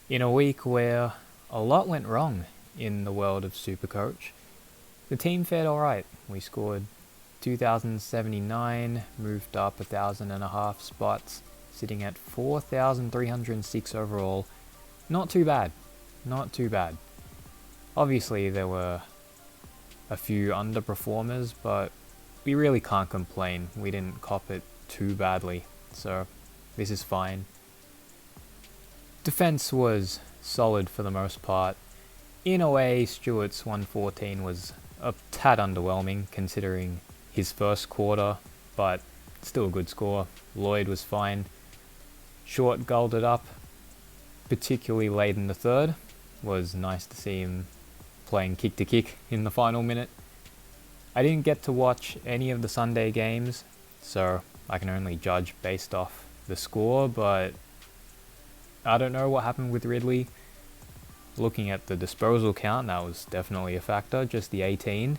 In a week where a lot went wrong in the world of Supercoach, the team fared alright. We scored 2,079, moved up 1,500 spots, sitting at 4,306 overall. Not too bad. Not too bad. Obviously, there were a few underperformers, but we really can't complain. We didn't cop it too badly, so this is fine. Defense was solid for the most part. In a way, Stewart's 114 was a tad underwhelming considering his first quarter, but still a good score. Lloyd was fine. Short gulled it up, particularly late in the third. Was nice to see him playing kick to kick in the final minute. I didn't get to watch any of the Sunday games, so I can only judge based off the score, but I don't know what happened with Ridley. Looking at the disposal count, that was definitely a factor, just the 18.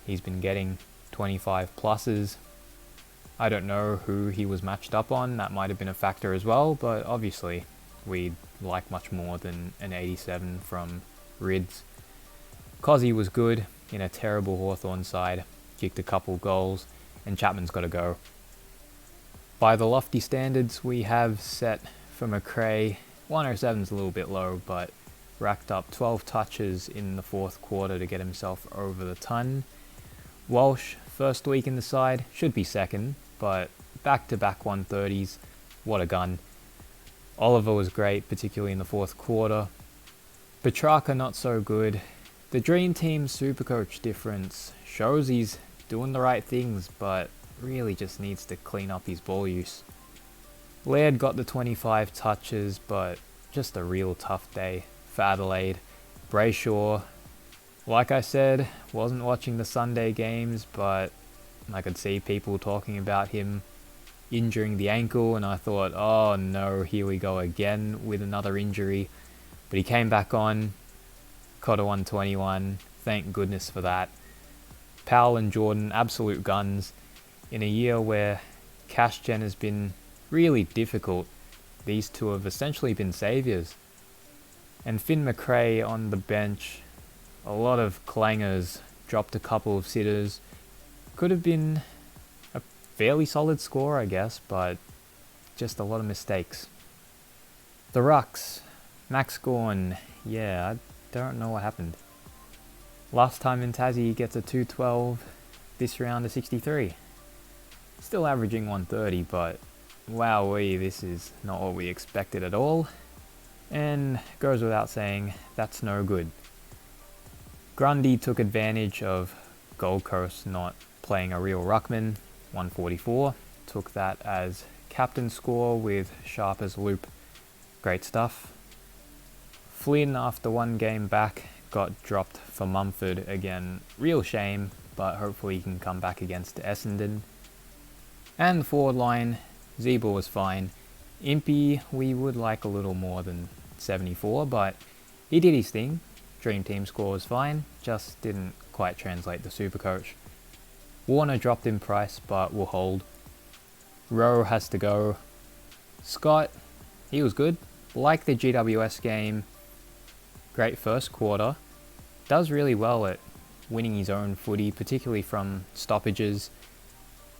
He's been getting 25 pluses. I don't know who he was matched up on, that might have been a factor as well, but obviously we'd like much more than an 87 from Rids. Cozzy was good in a terrible Hawthorn side, kicked a couple goals, and Chapman's got to go. By the lofty standards we have set for McRae, 107's a little bit low, but racked up 12 touches in the fourth quarter to get himself over the ton. Walsh, first week in the side, should be second, but back-to-back 130s, what a gun. Oliver was great, particularly in the fourth quarter. Petrarca not so good. The Dream Team Supercoach difference shows he's doing the right things, but really just needs to clean up his ball use. Laird got the 25 touches, but just a real tough day for Adelaide. Brayshaw, like I said, wasn't watching the Sunday games, but I could see people talking about him injuring the ankle, and I thought, oh no, here we go again with another injury. But he came back on, caught a 121, thank goodness for that. Powell and Jordan, absolute guns. In a year where cash gen has been really difficult, these two have essentially been saviours. And Finn McRae on the bench, a lot of clangers, dropped a couple of sitters. Could have been a fairly solid score, I guess, but just a lot of mistakes. The Rucks, Max Gawn, yeah, I don't know what happened. Last time in Tassie he gets a 212, this round a 63. Still averaging 130, but wowee, this is not what we expected at all. And goes without saying, that's no good. Grundy took advantage of Gold Coast not playing a real ruckman, 144. Took that as captain score with Sharp as loop. Great stuff. Flynn, after one game back, got dropped for Mumford again. Real shame, but hopefully he can come back against Essendon. And the forward line, Zeba was fine. Impey, we would like a little more than 74, but he did his thing. Dream Team score was fine, just didn't quite translate the Supercoach. Warner dropped in price, but will hold. Rowe has to go. Scott, he was good. Like the GWS game, great first quarter. Does really well at winning his own footy, particularly from stoppages.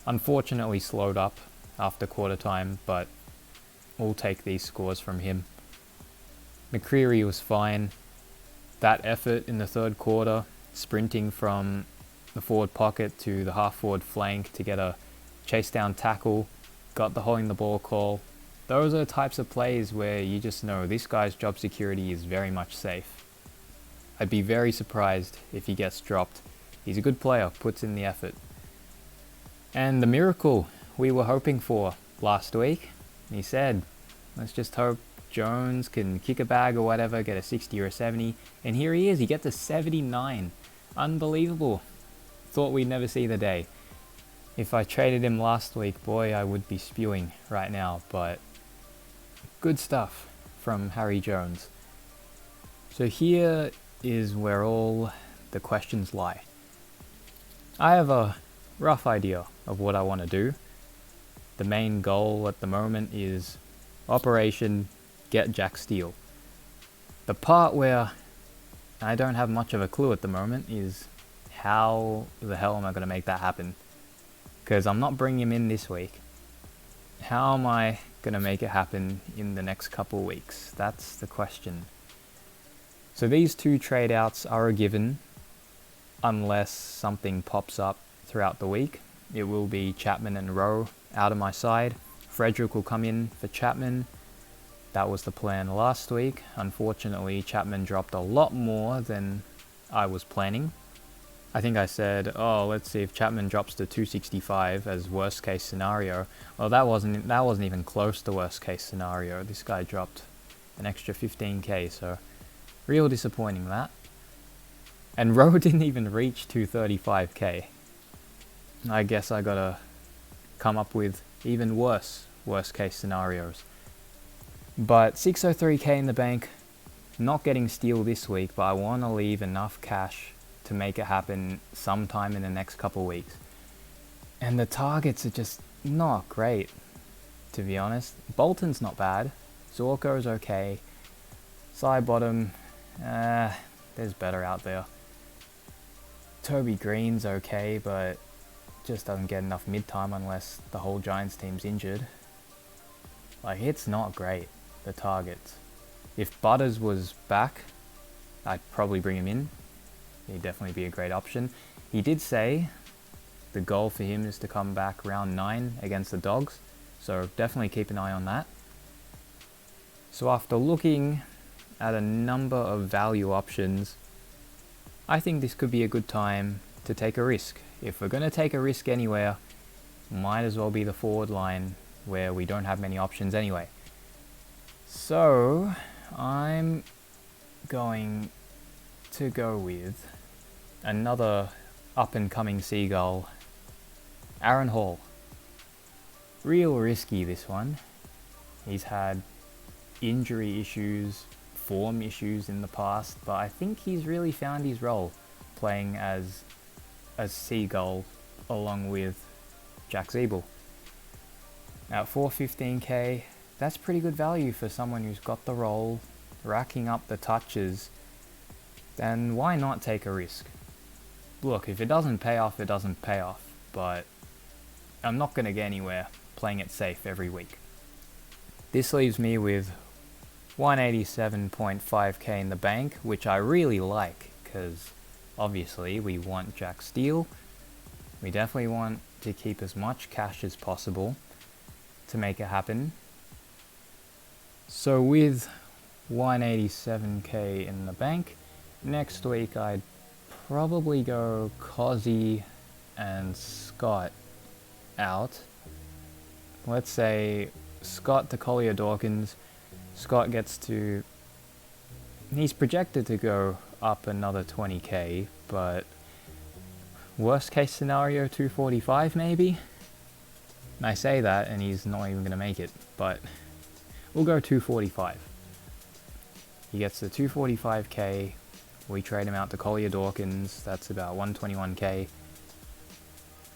Unfortunately slowed up after quarter time, but we'll take these scores from him. McCreary was fine. That effort in the third quarter, sprinting from the forward pocket to the half forward flank to get a chase down tackle, got the holding the ball call. Those are the types of plays where you just know this guy's job security is very much safe. I'd be very surprised if he gets dropped. He's a good player, puts in the effort. And the miracle we were hoping for last week, he said, let's just hope Jones can kick a bag or whatever, get a 60 or a 70, and here he is, he gets a 79. Unbelievable. Thought we'd never see the day. If I traded him last week, boy, I would be spewing right now, but good stuff from Harry Jones. So here is where all the questions lie. I have a rough idea of what I want to do. The main goal at the moment is Operation Get Jack Steele. The part where I don't have much of a clue at the moment is how the hell am I going to make that happen? Because I'm not bringing him in this week. How am I going to make it happen in the next couple weeks? That's the question. So these two trade outs are a given unless something pops up throughout the week. It will be Chapman and Rowe out of my side. Frederick will come in for Chapman. That was the plan last week. Unfortunately, Chapman dropped a lot more than I was planning. I think I said, let's see if Chapman drops to 265 as worst case scenario. Well, that wasn't even close to worst case scenario. This guy dropped an extra 15k, so real disappointing that. And Rowe didn't even reach 235k. I guess I gotta come up with even worst case scenarios. But 603k in the bank, not getting Steele this week, but I want to leave enough cash to make it happen sometime in the next couple weeks. And the targets are just not great, to be honest. Bolton's not bad. Zorko's okay. Sidebottom, there's better out there. Toby Green's okay, but just doesn't get enough mid-time unless the whole Giants team's injured. Like, it's not great, the targets. If Butters was back, I'd probably bring him in. He'd definitely be a great option. He did say the goal for him is to come back round 9 against the Dogs, so definitely keep an eye on that. So after looking at a number of value options, I think this could be a good time to take a risk. If we're going to take a risk anywhere, might as well be the forward line where we don't have many options anyway. So I'm going to go with another up-and-coming Seagull, Aaron Hall. Real risky, this one. He's had injury issues, form issues in the past, but I think he's really found his role playing as Seagull along with Jack Zeeble. At 415k, that's pretty good value for someone who's got the role, racking up the touches. Then why not take a risk? Look, if it doesn't pay off, it doesn't pay off, but I'm not going to get anywhere playing it safe every week. This leaves me with 187.5k in the bank, which I really like, because obviously we want Jack Steele. We definitely want to keep as much cash as possible to make it happen. So with 187k in the bank, next week I'd probably go Cozzy and Scott out. Let's say Scott to Collier Dawkins. Scott gets to... he's projected to go up another 20k, but worst case scenario 245 maybe? And I say that and he's not even going to make it, but we'll go 245. He gets the 245k, we trade him out to Collier Dawkins, that's about 121k.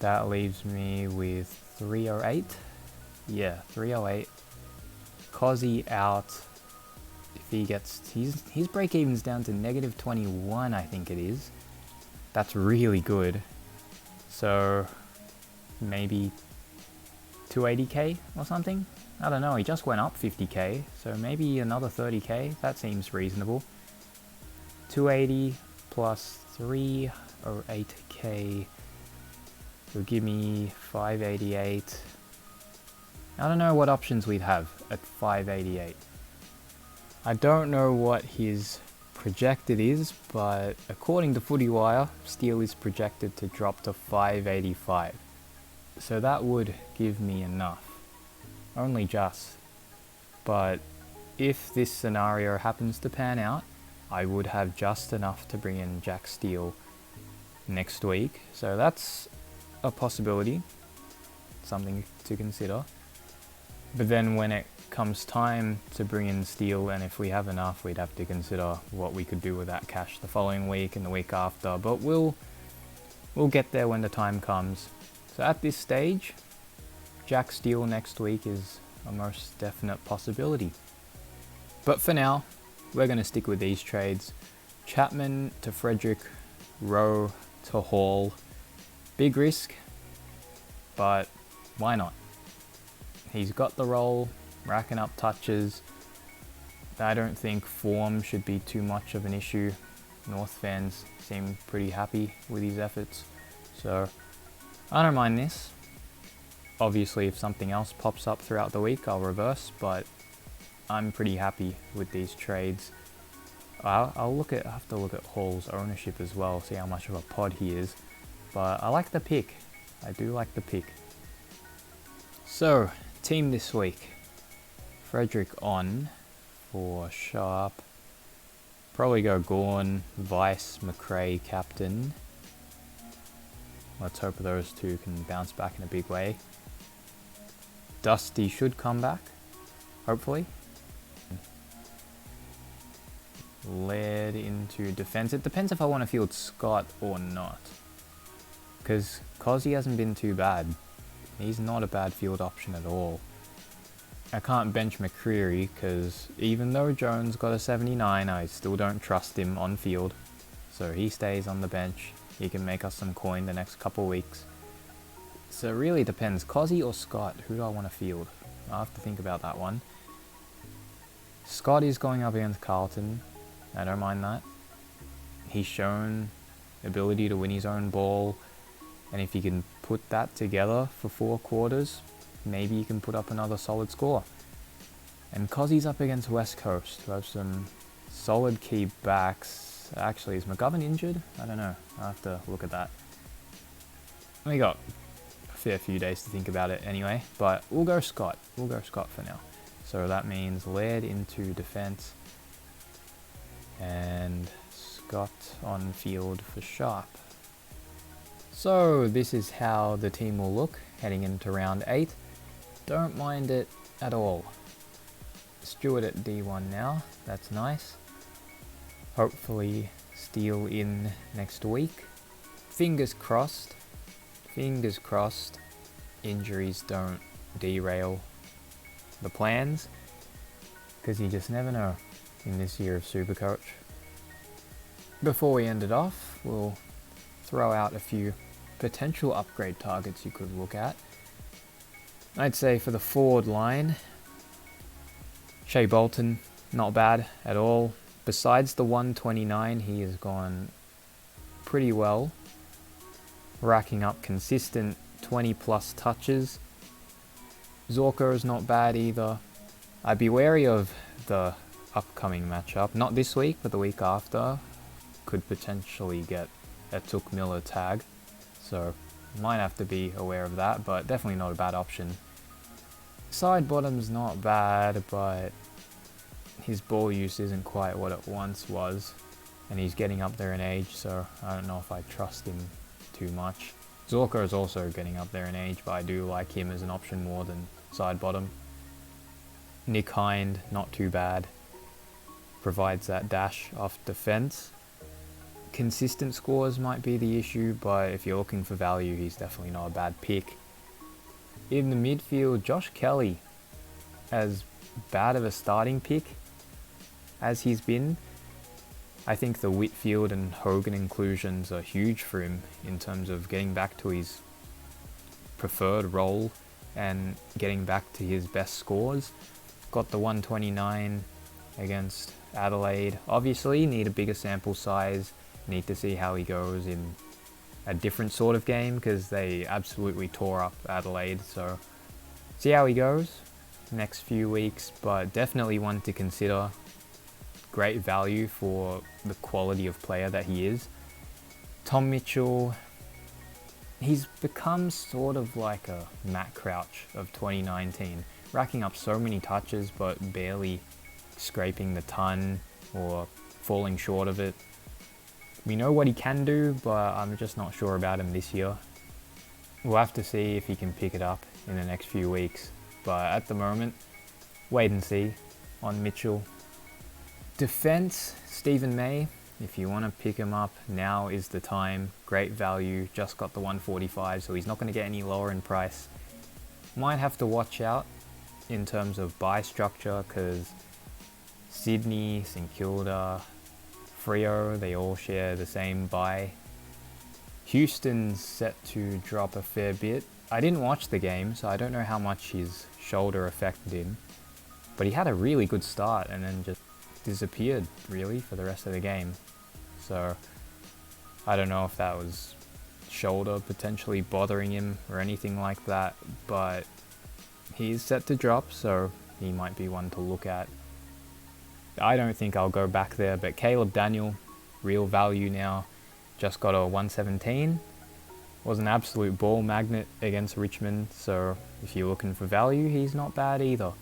That leaves me with 308. Yeah, 308. Cozzy out. If he gets... his break-even's down to negative 21, I think it is. That's really good. So maybe 280k or something? I don't know, he just went up 50k, so maybe another 30k, that seems reasonable. 280 plus 308k will give me 588. I don't know what options we'd have at 588. I don't know what his projected is, but according to FootyWire, Steele is projected to drop to 585. So that would give me enough. Only just. But if this scenario happens to pan out, I would have just enough to bring in Jack Steele next week. So that's a possibility. Something to consider. But then when it comes time to bring in Steele, and if we have enough, we'd have to consider what we could do with that cash the following week and the week after. But we'll get there when the time comes. So at this stage, Jack Steele next week is a most definite possibility. But for now, we're going to stick with these trades. Chapman to Frederick, Rowe to Hall. Big risk, but why not? He's got the role, racking up touches. I don't think form should be too much of an issue. North fans seem pretty happy with his efforts, so I don't mind this. Obviously, if something else pops up throughout the week, I'll reverse, but I'm pretty happy with these trades. I have to look at Hall's ownership as well, see how much of a pod he is. But I like the pick. I do like the pick. So, team this week. Frederick on for Sharp. Probably go Gorn, Vice, McRae, captain. Let's hope those two can bounce back in a big way. Dusty should come back, hopefully. Led into defense. It depends if I want to field Scott or not. Because Cozzy hasn't been too bad. He's not a bad field option at all. I can't bench McCreary because even though Jones got a 79, I still don't trust him on field. So he stays on the bench. He can make us some coin the next couple weeks. So it really depends. Cozzy or Scott? Who do I want to field? I'll have to think about that one. Scott is going up against Carlton. I don't mind that. He's shown ability to win his own ball. And if he can put that together for 4 quarters, maybe he can put up another solid score. And Cozzy's up against West Coast, who have some solid key backs. Actually, is McGovern injured? I don't know. I'll have to look at that. We got a fair few days to think about it anyway, but we'll go Scott. We'll go Scott for now. So that means Laird into defense and Scott on field for Sharp. So this is how the team will look heading into round 8. Don't mind it at all. Stewart at D1 now, that's nice. Hopefully Steele in next week. Fingers crossed, injuries don't derail the plans, because you just never know in this year of SuperCoach. Before we end it off, we'll throw out a few potential upgrade targets you could look at. I'd say for the forward line, Shea Bolton, not bad at all. Besides the 129, he has gone pretty well, racking up consistent 20 plus touches. Zorko is not bad either. I'd be wary of the upcoming matchup, not this week, but the week after. Could potentially get a Took Miller tag, so might have to be aware of that, but definitely not a bad option. Side bottom's not bad, but his ball use isn't quite what it once was, and he's getting up there in age, so I don't know if I trust him too much. Zorko is also getting up there in age, but I do like him as an option more than side bottom. Nick Hind, not too bad, provides that dash off defense. Consistent scores might be the issue, but if you're looking for value, he's definitely not a bad pick. In the midfield, Josh Kelly, as bad of a starting pick as he's been, I think the Whitfield and Hogan inclusions are huge for him in terms of getting back to his preferred role and getting back to his best scores. Got the 129 against Adelaide. Obviously, need a bigger sample size. Need to see how he goes in a different sort of game, because they absolutely tore up Adelaide. So see how he goes next few weeks, but definitely one to consider. Great value for the quality of player that he is. Tom Mitchell, he's become sort of like a Matt Crouch of 2019, racking up so many touches but barely scraping the ton or falling short of it. We know what he can do, but I'm just not sure about him this year. We'll have to see if he can pick it up in the next few weeks, but at the moment, wait and see on Mitchell. Defense, Stephen May, if you want to pick him up, now is the time. Great value, just got the 145, so he's not going to get any lower in price. Might have to watch out in terms of buy structure, because Sydney, St Kilda, Freo, they all share the same bye. Houston's set to drop a fair bit. I didn't watch the game, so I don't know how much his shoulder affected him. But he had a really good start and then just disappeared, really, for the rest of the game. So I don't know if that was shoulder potentially bothering him or anything like that, but he's set to drop, so he might be one to look at. I don't think I'll go back there, but Caleb Daniel, real value now, just got a 117. Was an absolute ball magnet against Richmond, so if you're looking for value, he's not bad either.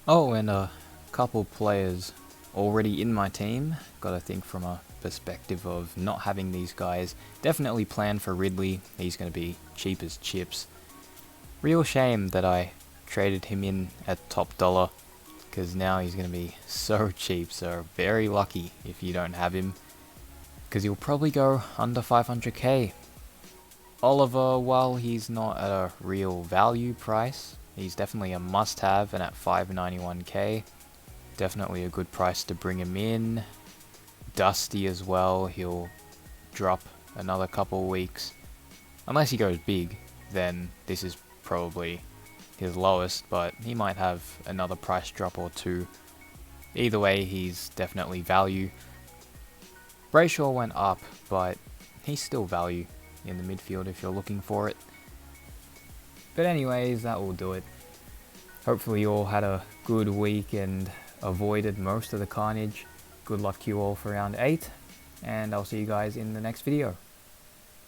Oh, and a couple players already in my team. Gotta think from a perspective of not having these guys. Definitely plan for Ridley. He's gonna be cheap as chips. Real shame that I traded him in at top dollar, because now he's gonna be so cheap. So very lucky if you don't have him, because he'll probably go under 500k. Oliver, while he's not at a real value price, he's definitely a must-have, and at 591k, definitely a good price to bring him in. Dusty as well, he'll drop another couple weeks. Unless he goes big, then this is probably his lowest, but he might have another price drop or two. Either way, he's definitely value. Brayshaw went up, but he's still value in the midfield if you're looking for it. But anyways, that will do it. Hopefully you all had a good week and avoided most of the carnage. Good luck to you all for round 8, and I'll see you guys in the next video.